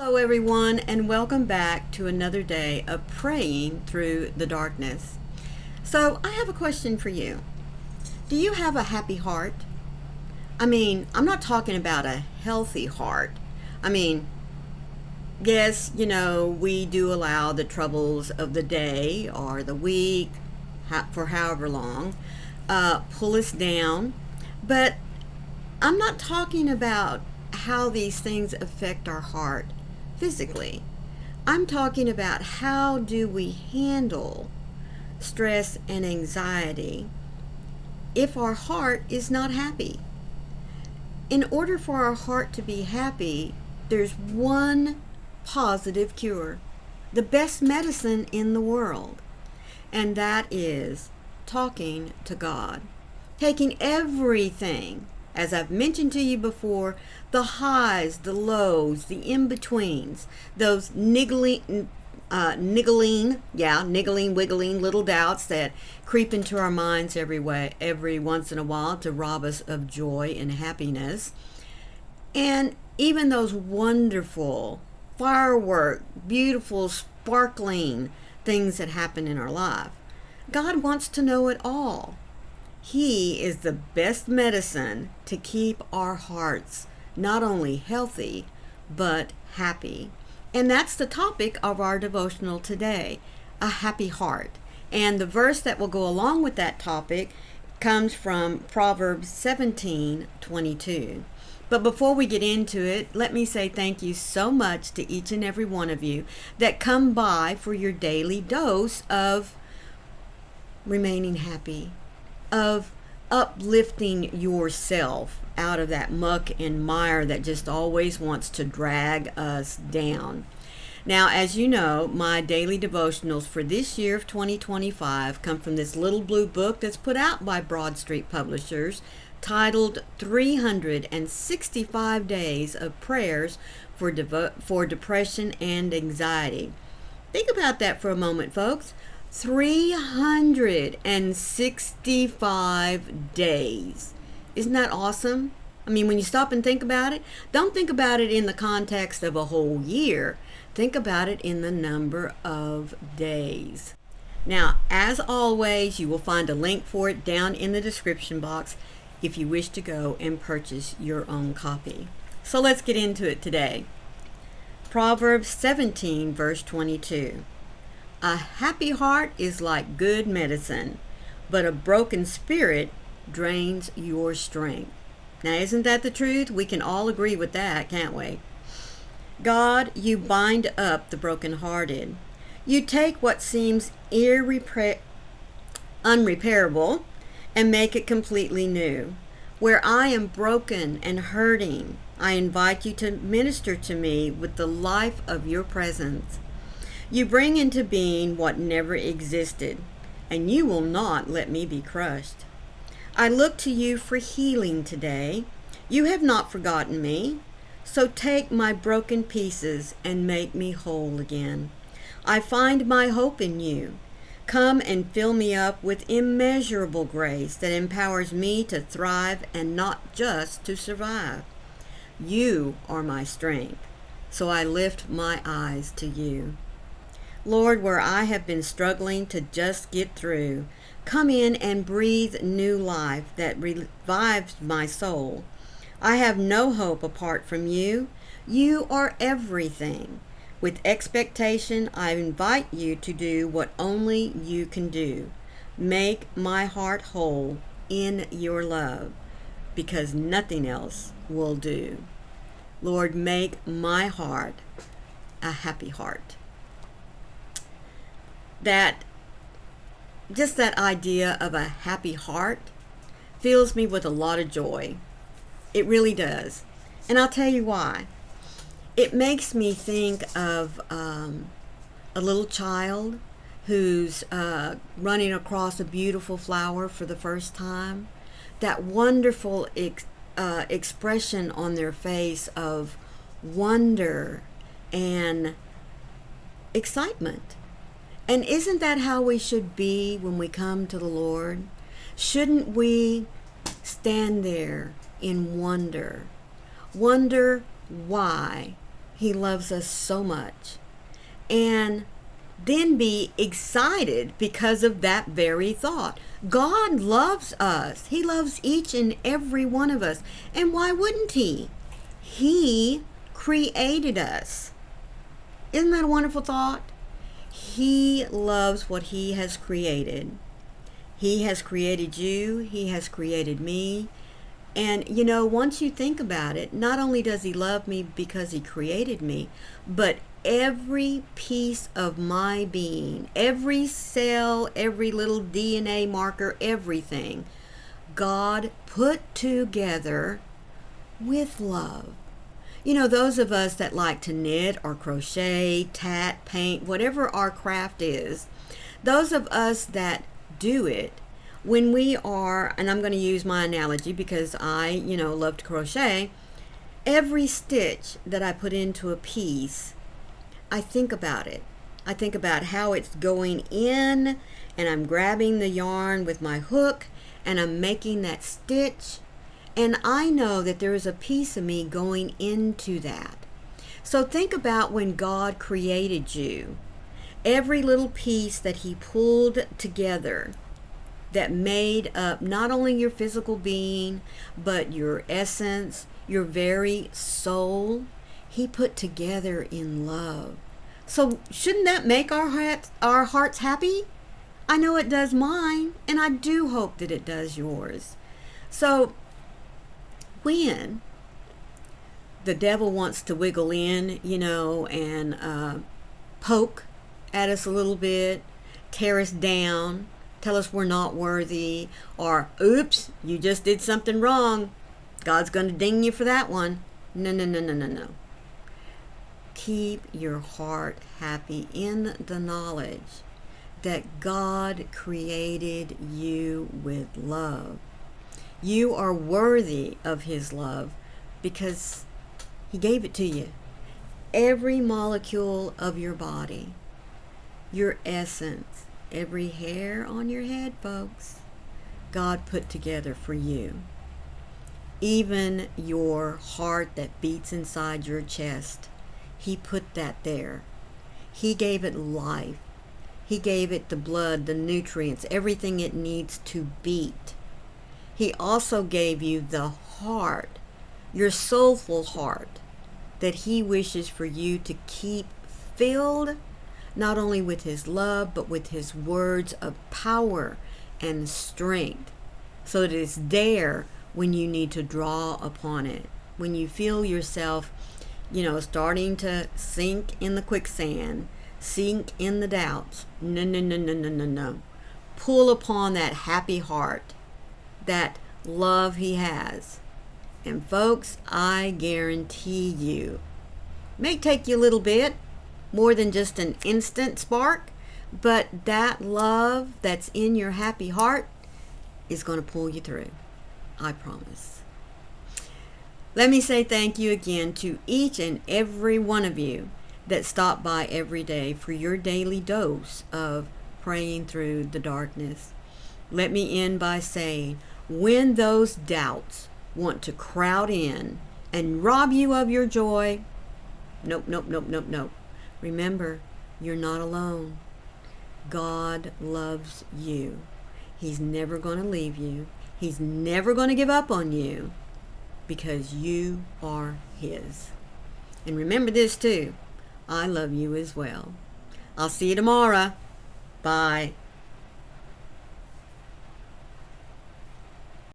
Hello everyone, and welcome back to another day of praying through the darkness. So I have a question for you. Do you have a happy heart? I'm not talking about a healthy heart. Yes, we do allow the troubles of the day or the week, for however long, pull us down. But I'm not talking about how these things affect our heart physically. I'm talking about how do we handle stress and anxiety if our heart is not happy. In order for our heart to be happy, there's one positive cure, the best medicine in the world, and that is talking to God. Taking everything, as I've mentioned to you before, the highs, the lows, the in-betweens, those niggling, wiggling little doubts that creep into our minds every once in a while to rob us of joy and happiness. And even those wonderful, firework, beautiful, sparkling things that happen in our life. God wants to know it all. He is the best medicine to keep our hearts not only healthy, but happy. And that's the topic of our devotional today, a happy heart. And the verse that will go along with that topic comes from Proverbs 17:22. But before we get into it, let me say thank you so much to each and every one of you that come by for your daily dose of remaining happy, of uplifting yourself out of that muck and mire that just always wants to drag us down. Now, as you know, my daily devotionals for this year of 2025 come from this little blue book that's put out by Broad Street Publishers titled 365 Days of Prayers for Depression and Anxiety. Think about that for a moment, folks. 365 days. Isn't that awesome? When you stop and think about it, don't think about it in the context of a whole year. Think about it in the number of days. Now, as always, you will find a link for it down in the description box if you wish to go and purchase your own copy. So let's get into it today. Proverbs 17, verse 22. A happy heart is like good medicine, but a broken spirit drains your strength. Now, isn't that the truth? We can all agree with that, can't we? God, you bind up the brokenhearted. You take what seems unrepairable and make it completely new. Where I am broken and hurting, I invite you to minister to me with the life of your presence. You bring into being what never existed, and you will not let me be crushed. I look to you for healing today. You have not forgotten me, so take my broken pieces and make me whole again. I find my hope in you. Come and fill me up with immeasurable grace that empowers me to thrive and not just to survive. You are my strength, so I lift my eyes to you. Lord, where I have been struggling to just get through, come in and breathe new life that revives my soul. I have no hope apart from you. You are everything. With expectation, I invite you to do what only you can do. Make my heart whole in your love, because nothing else will do. Lord, make my heart a happy heart. That idea of a happy heart fills me with a lot of joy. It really does. And I'll tell you why. It makes me think of a little child who's running across a beautiful flower for the first time. That wonderful expression on their face of wonder and excitement. And isn't that how we should be when we come to the Lord? Shouldn't we stand there in wonder? Wonder why He loves us so much. And then be excited because of that very thought. God loves us. He loves each and every one of us. And why wouldn't he? He created us. Isn't that a wonderful thought? He loves what he has created. He has created you. He has created me. And, you know, once you think about it, not only does he love me because he created me, but every piece of my being, every cell, every little DNA marker, everything, God put together with love. You know, those of us that like to knit or crochet, tat, paint, whatever our craft is, those of us that do it, when we are, and I'm going to use my analogy because I, love to crochet, every stitch that I put into a piece, I think about it. I think about how it's going in, and I'm grabbing the yarn with my hook, and I'm making that stitch, and I know that there is a piece of me going into that. So think about when God created you, every little piece that he pulled together that made up not only your physical being, but your essence, your very soul, he put together in love. So shouldn't that make our hearts happy? I know it does mine, and I do hope that it does yours. So when the devil wants to wiggle in, and poke at us a little bit, tear us down, tell us we're not worthy, or oops, you just did something wrong, God's going to ding you for that one. No. Keep your heart happy in the knowledge that God created you with love. You are worthy of his love because he gave it to you. Every molecule of your body, your essence, every hair on your head, folks, God put together for you. Even your heart that beats inside your chest, he put that there. He gave it life. He gave it the blood, the nutrients, everything it needs to beat. He also gave you the heart, your soulful heart, that he wishes for you to keep filled not only with his love, but with his words of power and strength, so that it's there when you need to draw upon it. When you feel yourself, starting to sink in the quicksand, sink in the doubts. No. Pull upon that happy heart, that love he has. And folks, I guarantee you, it may take you a little bit, more than just an instant spark, but that love that's in your happy heart is going to pull you through. I promise. Let me say thank you again to each and every one of you that stop by every day for your daily dose of praying through the darkness. Let me end by saying, when those doubts want to crowd in and rob you of your joy, nope. Remember, you're not alone. God loves you. He's never going to leave you. He's never going to give up on you because you are his. And remember this too, I love you as well. I'll see you tomorrow. Bye.